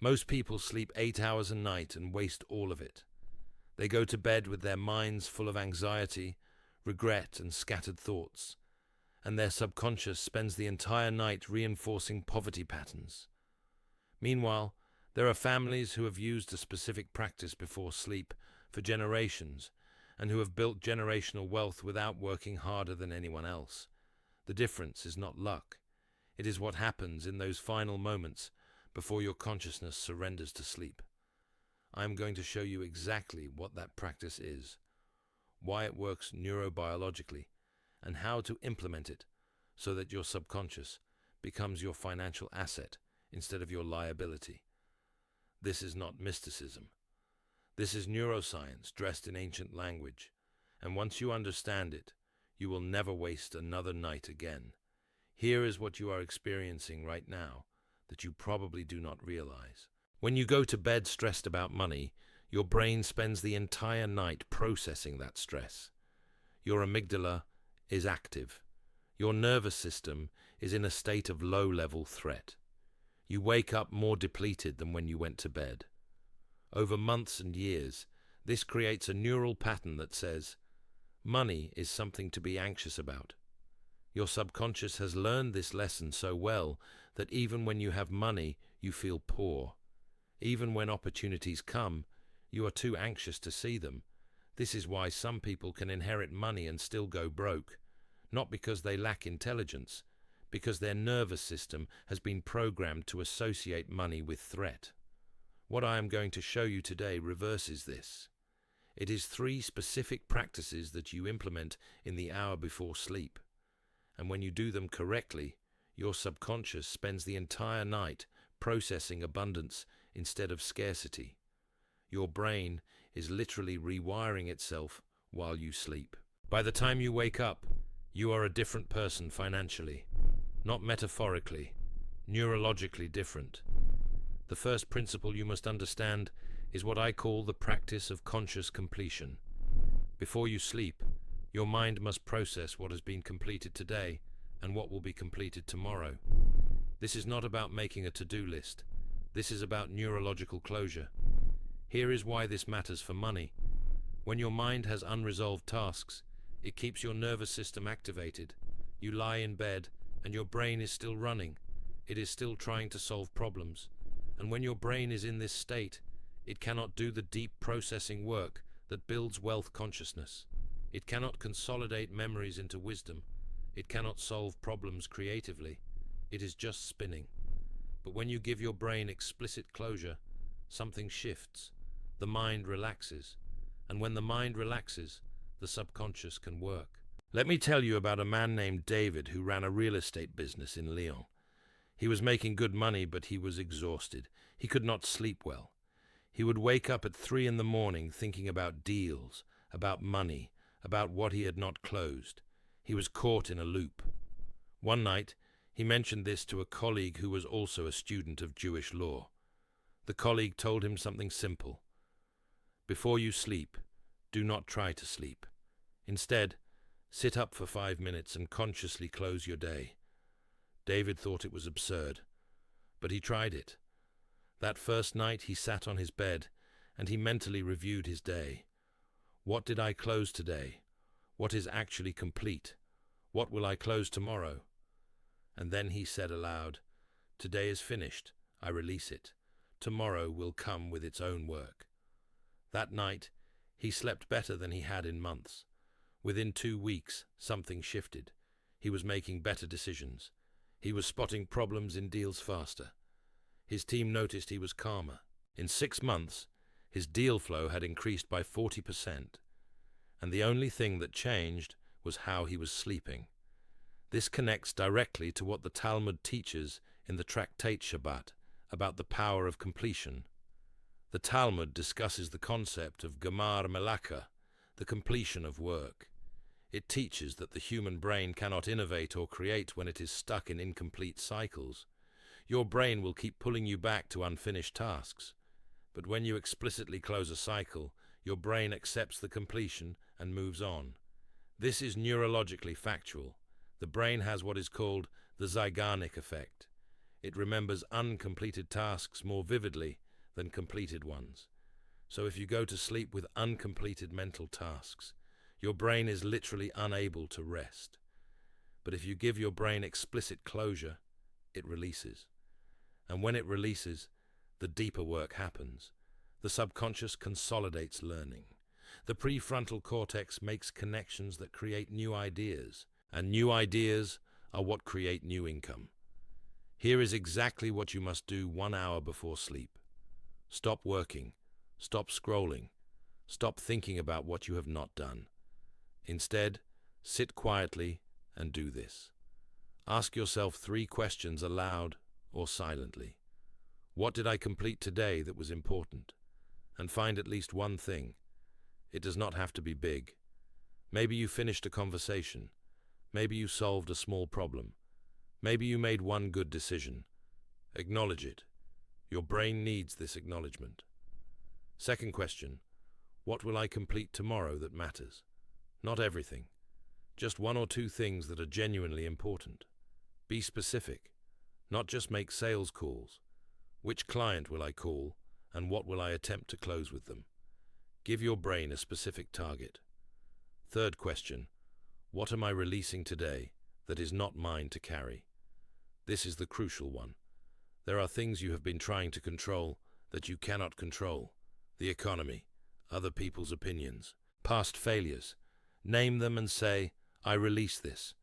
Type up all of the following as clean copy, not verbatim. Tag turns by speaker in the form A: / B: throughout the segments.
A: Most people sleep 8 hours a night and waste all of it. They go to bed with their minds full of anxiety, regret, and scattered thoughts, and their subconscious spends the entire night reinforcing poverty patterns. Meanwhile, there are families who have used a specific practice before sleep for generations and who have built generational wealth without working harder than anyone else. The difference is not luck. It is what happens in those final moments before your consciousness surrenders to sleep. I am going to show you exactly what that practice is, why it works neurobiologically, and how to implement it so that your subconscious becomes your financial asset instead of your liability. This is not mysticism. This is neuroscience dressed in ancient language, and once you understand it, you will never waste another night again. Here is what you are experiencing right now that you probably do not realize. When you go to bed stressed about money, your brain spends the entire night processing that stress. Your amygdala is active. Your nervous system is in a state of low-level threat. You wake up more depleted than when you went to bed. Over months and years, this creates a neural pattern that says, money is something to be anxious about. Your subconscious has learned this lesson so well that even when you have money, you feel poor. Even when opportunities come, you are too anxious to see them. This is why some people can inherit money and still go broke, not because they lack intelligence, because their nervous system has been programmed to associate money with threat. What I am going to show you today reverses this. It is 3 specific practices that you implement in the hour before sleep. And when you do them correctly, your subconscious spends the entire night processing abundance instead of scarcity. Your brain is literally rewiring itself while you sleep. By the time you wake up, you are a different person financially, not metaphorically, neurologically different. The first principle you must understand is what I call the practice of conscious completion. Before you sleep, your mind must process what has been completed today and what will be completed tomorrow. This is not about making a to-do list. This is about neurological closure. Here is why this matters for money. When your mind has unresolved tasks, it keeps your nervous system activated. You lie in bed and your brain is still running. It is still trying to solve problems. And when your brain is in this state, it cannot do the deep processing work that builds wealth consciousness. It cannot consolidate memories into wisdom. It cannot solve problems creatively. It is just spinning. But when you give your brain explicit closure, something shifts. The mind relaxes. And when the mind relaxes, the subconscious can work. Let me tell you about a man named David who ran a real estate business in Lyon. He was making good money, but he was exhausted. He could not sleep well. He would wake up at 3 in the morning thinking about deals, about money, about what he had not closed. He was caught in a loop. One night, he mentioned this to a colleague who was also a student of Jewish law. The colleague told him something simple. Before you sleep, do not try to sleep. Instead, sit up for 5 minutes and consciously close your day. David thought it was absurd, but he tried it. That first night he sat on his bed and he mentally reviewed his day. What did I close today? What is actually complete? What will I close tomorrow? And then he said aloud, today is finished, I release it. Tomorrow will come with its own work. That night, he slept better than he had in months. Within 2 weeks, something shifted. He was making better decisions. He was spotting problems in deals faster. His team noticed he was calmer. In 6 months, his deal flow had increased by 40%. And the only thing that changed was how he was sleeping. This connects directly to what the Talmud teaches in the tractate Shabbat about the power of completion. The Talmud discusses the concept of Gamar Melaka, the completion of work. It teaches that the human brain cannot innovate or create when it is stuck in incomplete cycles. Your brain will keep pulling you back to unfinished tasks. But when you explicitly close a cycle, your brain accepts the completion and moves on. This is neurologically factual. The brain has what is called the Zeigarnik Effect. It remembers uncompleted tasks more vividly than completed ones. So if you go to sleep with uncompleted mental tasks, your brain is literally unable to rest. But if you give your brain explicit closure, it releases. And when it releases, the deeper work happens. The subconscious consolidates learning. The prefrontal cortex makes connections that create new ideas, and new ideas are what create new income. Here is exactly what you must do 1 hour before sleep. Stop working. Stop scrolling. Stop thinking about what you have not done. Instead, sit quietly and do this. Ask yourself 3 questions aloud or silently. What did I complete today that was important? And find at least one thing. It does not have to be big. Maybe you finished a conversation. Maybe you solved a small problem. Maybe you made one good decision. Acknowledge it. Your brain needs this acknowledgement. Second question, what will I complete tomorrow that matters? Not everything. Just 1 or 2 things that are genuinely important. Be specific. Not just make sales calls. Which client will I call, and what will I attempt to close with them? Give your brain a specific target. Third question, what am I releasing today that is not mine to carry? This is the crucial one. There are things you have been trying to control that you cannot control. The economy, other people's opinions, past failures. Name them and say, I release this.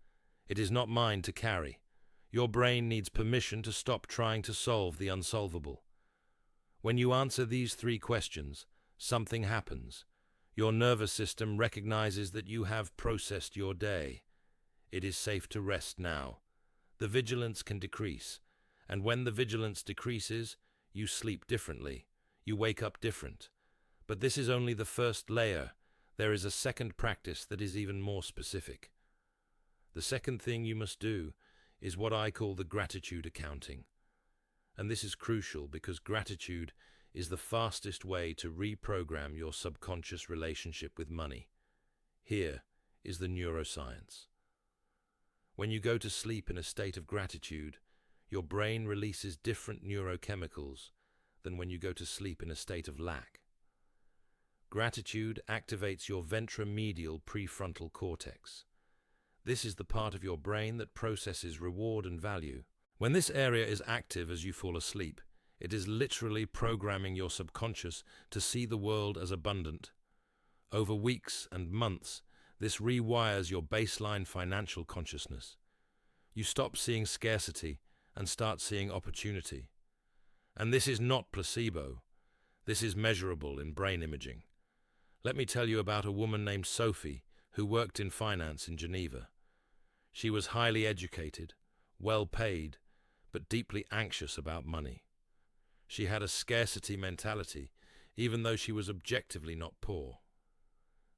A: It is not mine to carry. Your brain needs permission to stop trying to solve the unsolvable. When you answer these 3 questions, something happens. Your nervous system recognizes that you have processed your day. It is safe to rest now. The vigilance can decrease, and when the vigilance decreases, you sleep differently. You wake up different. But this is only the first layer. There is a second practice that is even more specific. The second thing you must do is what I call the gratitude accounting. And this is crucial because gratitude is the fastest way to reprogram your subconscious relationship with money. Here is the neuroscience. When you go to sleep in a state of gratitude, your brain releases different neurochemicals than when you go to sleep in a state of lack. Gratitude activates your ventromedial prefrontal cortex. This is the part of your brain that processes reward and value. When this area is active as you fall asleep, it is literally programming your subconscious to see the world as abundant. Over weeks and months, this rewires your baseline financial consciousness. You stop seeing scarcity and start seeing opportunity. And this is not placebo. This is measurable in brain imaging. Let me tell you about a woman named Sophie who worked in finance in Geneva. She was highly educated, well paid, but deeply anxious about money. She had a scarcity mentality, even though she was objectively not poor.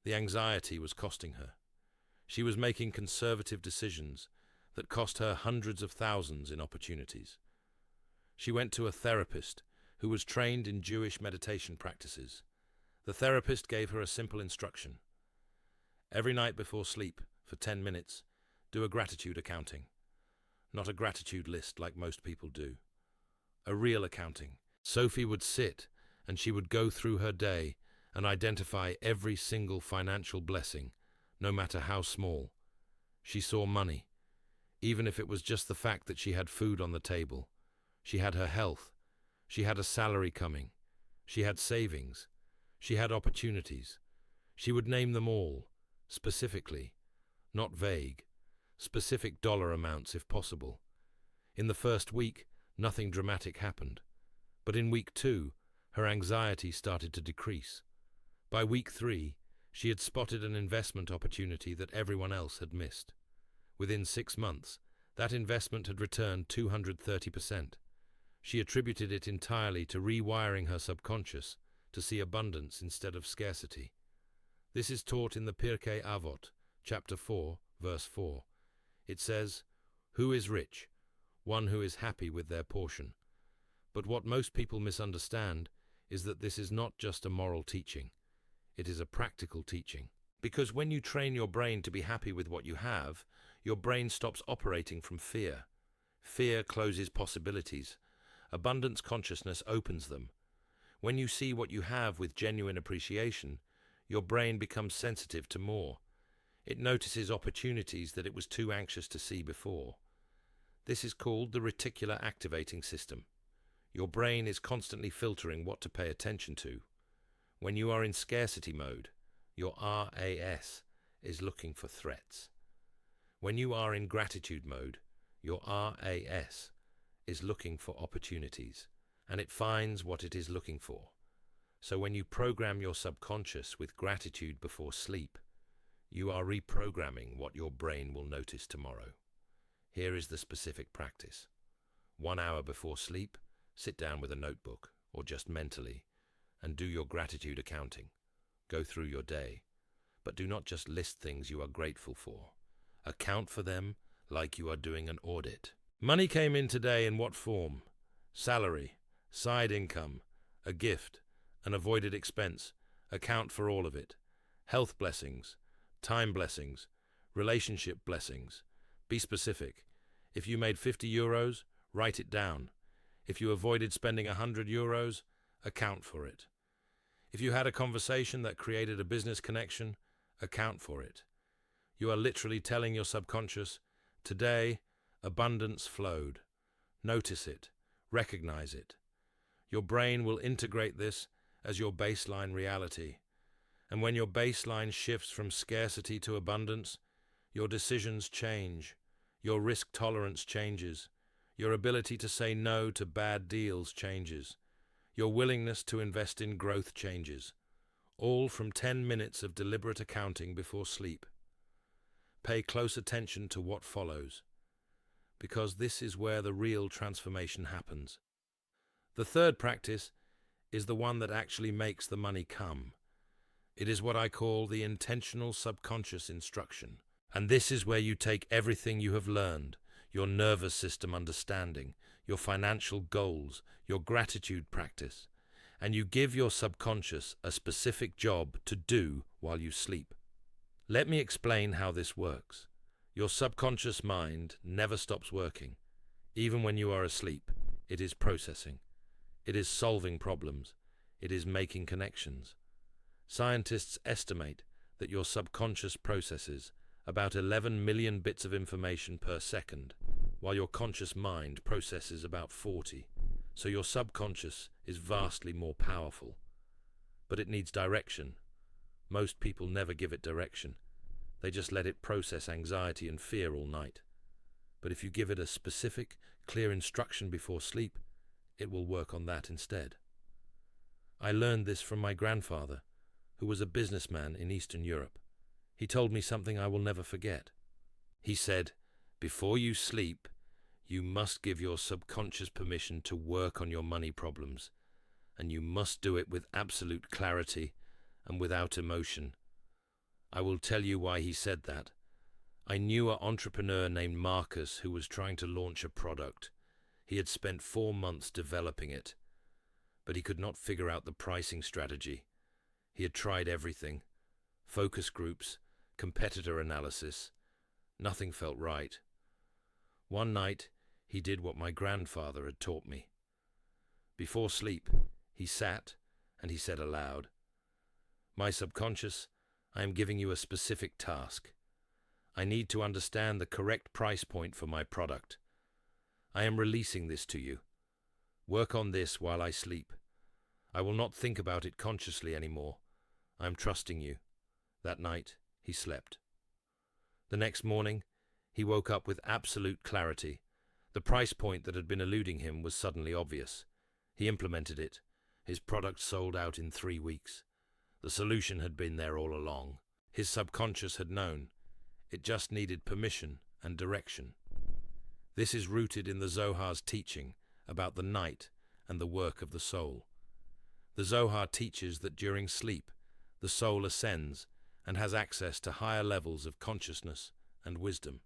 A: The anxiety was costing her. She was making conservative decisions that cost her hundreds of thousands in opportunities. She went to a therapist who was trained in Jewish meditation practices. The therapist gave her a simple instruction. Every night before sleep, for 10 minutes, do a gratitude accounting. Not a gratitude list like most people do. A real accounting. Sophie would sit and she would go through her day and identify every single financial blessing, no matter how small. She saw money, even if it was just the fact that she had food on the table. She had her health. She had a salary coming. She had savings. She had opportunities. She would name them all, specifically, not vague, specific dollar amounts if possible. In the first week, nothing dramatic happened. But in week 2, her anxiety started to decrease. By week 3, she had spotted an investment opportunity that everyone else had missed. Within 6 months, that investment had returned 230%. She attributed it entirely to rewiring her subconscious to see abundance instead of scarcity. This is taught in the Pirkei Avot, chapter 4, verse 4. It says, "Who is rich? One who is happy with their portion." But what most people misunderstand is that this is not just a moral teaching. It is a practical teaching. Because when you train your brain to be happy with what you have, your brain stops operating from fear. Fear closes possibilities. Abundance consciousness opens them. When you see what you have with genuine appreciation, your brain becomes sensitive to more. It notices opportunities that it was too anxious to see before. This is called the reticular activating system. Your brain is constantly filtering what to pay attention to. When you are in scarcity mode, your RAS is looking for threats. When you are in gratitude mode, your RAS is looking for opportunities, and it finds what it is looking for. So when you program your subconscious with gratitude before sleep, you are reprogramming what your brain will notice tomorrow. Here is the specific practice. 1 hour before sleep, sit down with a notebook, or just mentally, and do your gratitude accounting. Go through your day, but do not just list things you are grateful for. Account for them like you are doing an audit. Money came in today in what form? Salary, side income, a gift, an avoided expense. Account for all of it. Health blessings, time blessings, relationship blessings. Be specific. If you made 50 euros, write it down. If you avoided spending 100 euros, account for it. If you had a conversation that created a business connection, account for it. You are literally telling your subconscious, today, abundance flowed. Notice it. Recognize it. Your brain will integrate this as your baseline reality. And when your baseline shifts from scarcity to abundance, your decisions change. Your risk tolerance changes. Your ability to say no to bad deals changes. Your willingness to invest in growth changes. All from 10 minutes of deliberate accounting before sleep. Pay close attention to what follows, because this is where the real transformation happens. The third practice is the one that actually makes the money come. It is what I call the intentional subconscious instruction. And this is where you take everything you have learned, your nervous system understanding, your financial goals, your gratitude practice, and you give your subconscious a specific job to do while you sleep. Let me explain how this works. Your subconscious mind never stops working. Even when you are asleep, it is processing. It is solving problems. It is making connections. Scientists estimate that your subconscious processes about 11 million bits of information per second, while your conscious mind processes about 40. So your subconscious is vastly more powerful. But it needs direction. Most people never give it direction. They just let it process anxiety and fear all night. But if you give it a specific, clear instruction before sleep, it will work on that instead. I learned this from my grandfather, who was a businessman in Eastern Europe. He told me something I will never forget. He said, before you sleep, you must give your subconscious permission to work on your money problems, and you must do it with absolute clarity and without emotion. I will tell you why he said that. I knew an entrepreneur named Marcus who was trying to launch a product. He had spent 4 months developing it, but he could not figure out the pricing strategy. He had tried everything, focus groups, competitor analysis. Nothing felt right. One night, he did what my grandfather had taught me. Before sleep, he sat and he said aloud, "My subconscious, I am giving you a specific task. I need to understand the correct price point for my product. I am releasing this to you. Work on this while I sleep. I will not think about it consciously anymore. I am trusting you." That night, he slept. The next morning, he woke up with absolute clarity. The price point that had been eluding him was suddenly obvious. He implemented it. His product sold out in 3 weeks. The solution had been there all along. His subconscious had known. It just needed permission and direction. This is rooted in the Zohar's teaching about the night and the work of the soul. The Zohar teaches that during sleep, the soul ascends and has access to higher levels of consciousness and wisdom.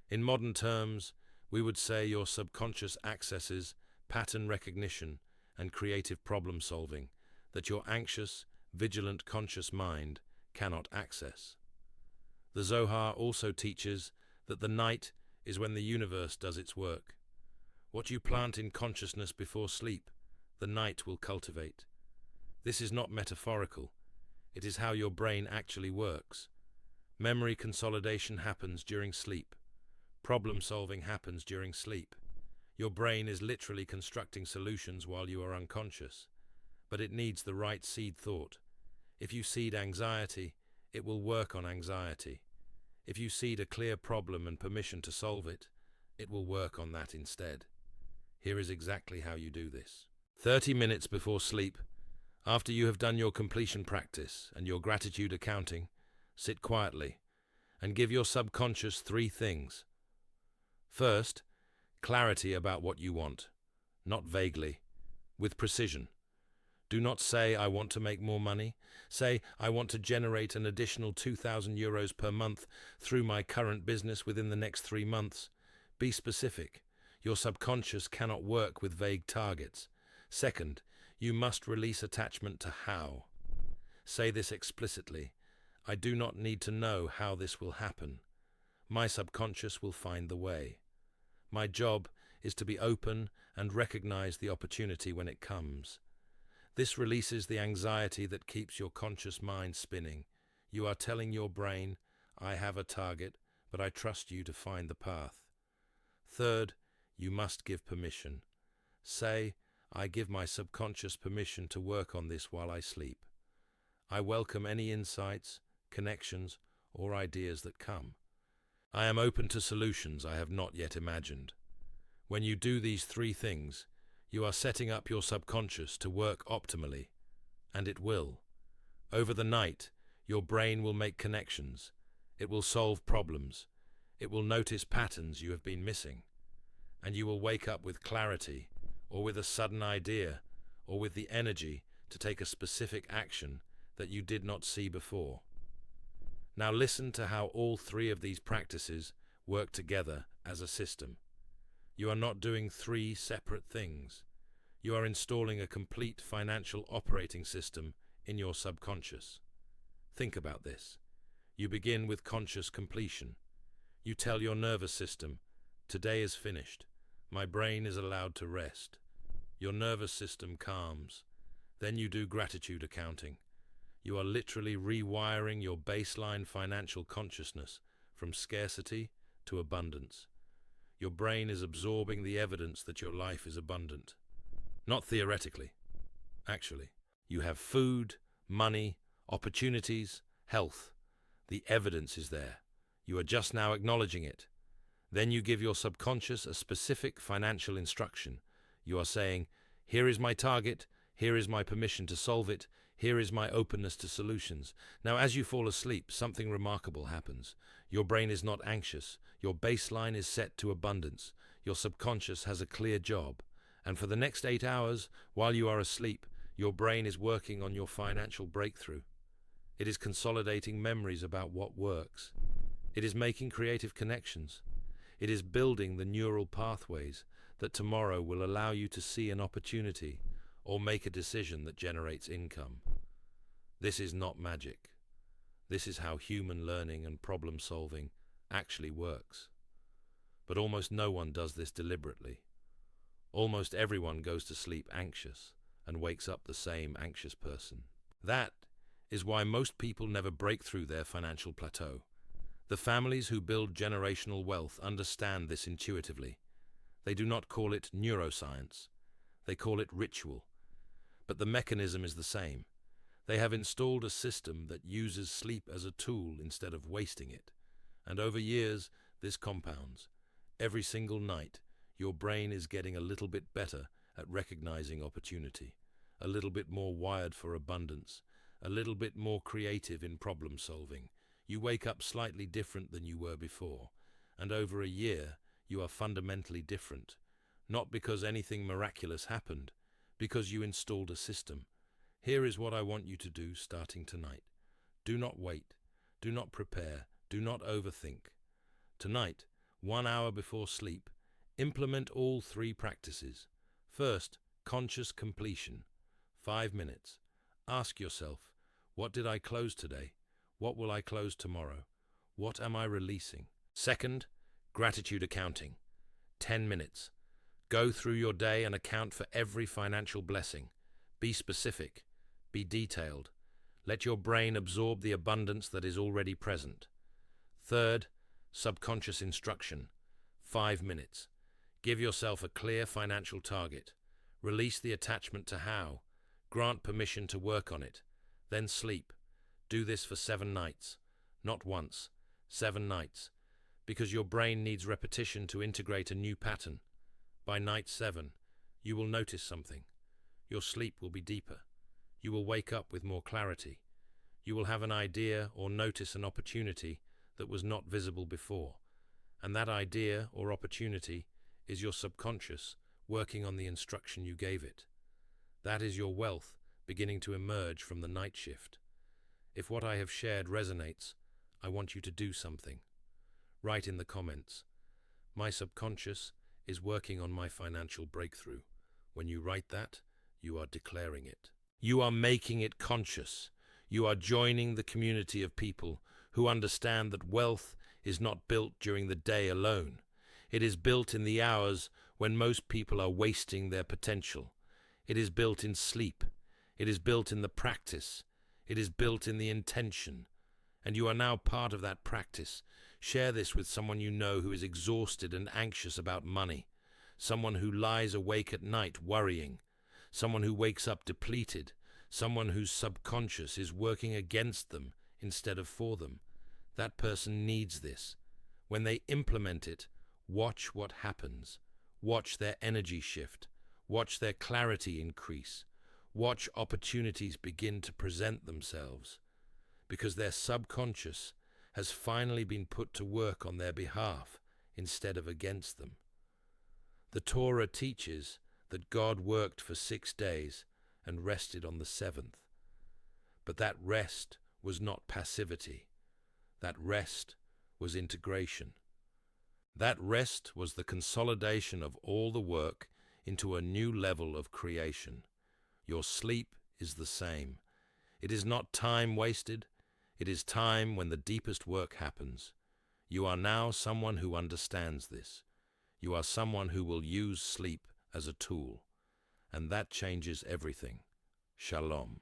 A: In modern terms, we would say your subconscious accesses pattern recognition and creative problem solving that your anxious, vigilant conscious mind cannot access. The Zohar also teaches that the night is when the universe does its work. What you plant in consciousness before sleep, the night will cultivate. This is not metaphorical. It is how your brain actually works. Memory consolidation happens during sleep. Problem solving happens during sleep. Your brain is literally constructing solutions while you are unconscious. But it needs the right seed thought. If you seed anxiety, it will work on anxiety. If you seed a clear problem and permission to solve it, it will work on that instead. Here is exactly how you do this. 30 minutes before sleep, after you have done your completion practice and your gratitude accounting, sit quietly and give your subconscious 3 things. First, clarity about what you want, not vaguely, with precision. Do not say, I want to make more money. Say, I want to generate an additional €2,000 per month through my current business within the next 3 months. Be specific. Your subconscious cannot work with vague targets. Second, you must release attachment to how. Say this explicitly. I do not need to know how this will happen. My subconscious will find the way. My job is to be open and recognize the opportunity when it comes. This releases the anxiety that keeps your conscious mind spinning. You are telling your brain, I have a target, but I trust you to find the path. Third, you must give permission. Say, I give my subconscious permission to work on this while I sleep. I welcome any insights, connections, or ideas that come. I am open to solutions I have not yet imagined. When you do these 3 things, you are setting up your subconscious to work optimally, and it will. Over the night, your brain will make connections. It will solve problems. It will notice patterns you have been missing. And you will wake up with clarity, or with a sudden idea, or with the energy to take a specific action that you did not see before. Now listen to how all 3 of these practices work together as a system. You are not doing 3 separate things. You are installing a complete financial operating system in your subconscious. Think about this. You begin with conscious completion. You tell your nervous system, today is finished. My brain is allowed to rest. Your nervous system calms. Then you do gratitude accounting. You are literally rewiring your baseline financial consciousness from scarcity to abundance. Your brain is absorbing the evidence that your life is abundant. Not theoretically. Actually, you have food, money, opportunities, health. The evidence is there. You are just now acknowledging it. Then you give your subconscious a specific financial instruction. You are saying, here is my target, here is my permission to solve it, here is my openness to solutions. Now, as you fall asleep, something remarkable happens. Your brain is not anxious. Your baseline is set to abundance. Your subconscious has a clear job. And for the next 8 hours, while you are asleep, your brain is working on your financial breakthrough. It is consolidating memories about what works. It is making creative connections. It is building the neural pathways that tomorrow will allow you to see an opportunity or make a decision that generates income. This is not magic. This is how human learning and problem solving actually works. But almost no one does this deliberately. Almost everyone goes to sleep anxious and wakes up the same anxious person. That is why most people never break through their financial plateau. The families who build generational wealth understand this intuitively. They do not call it neuroscience. They call it ritual. But the mechanism is the same. They have installed a system that uses sleep as a tool instead of wasting it. And over years, this compounds. Every single night, your brain is getting a little bit better at recognizing opportunity, a little bit more wired for abundance, a little bit more creative in problem solving. You wake up slightly different than you were before, and over a year, you are fundamentally different, not because anything miraculous happened, because you installed a system. Here is what I want you to do starting tonight. Do not wait. Do not prepare. Do not overthink. Tonight, 1 hour before sleep, implement all 3 practices. First, conscious completion. 5 minutes. Ask yourself, what did I close today? What will I close tomorrow? What am I releasing? Second, Gratitude accounting. 10 minutes. Go through your day and account for every financial blessing. Be specific. Be detailed. Let your brain absorb the abundance that is already present. Third, subconscious instruction. 5 minutes. Give yourself a clear financial target. Release the attachment to how. Grant permission to work on it. Then sleep. Do this for 7 nights. Not once. 7 nights. Because your brain needs repetition to integrate a new pattern. By night 7, you will notice something. Your sleep will be deeper. You will wake up with more clarity. You will have an idea or notice an opportunity that was not visible before. And that idea or opportunity is your subconscious working on the instruction you gave it. That is your wealth beginning to emerge from the night shift. If what I have shared resonates, I want you to do something. Write in the comments, "My subconscious is working on my financial breakthrough." When you write that, you are declaring it. You are making it conscious. You are joining the community of people who understand that wealth is not built during the day alone. It is built in the hours when most people are wasting their potential. It is built in sleep. It is built in the practice. It is built in the intention. And you are now part of that practice. Share this with someone you know who is exhausted and anxious about money. Someone who lies awake at night worrying. Someone who wakes up depleted. Someone whose subconscious is working against them instead of for them. That person needs this. When they implement it, watch what happens. Watch their energy shift. Watch their clarity increase. Watch opportunities begin to present themselves. Because their subconscious has finally been put to work on their behalf instead of against them. The Torah teaches that God worked for 6 days and rested on the 7th. But that rest was not passivity. That rest was integration. That rest was the consolidation of all the work into a new level of creation. Your sleep is the same. It is not time wasted. It is time when the deepest work happens. You are now someone who understands this. You are someone who will use sleep as a tool. And that changes everything. Shalom.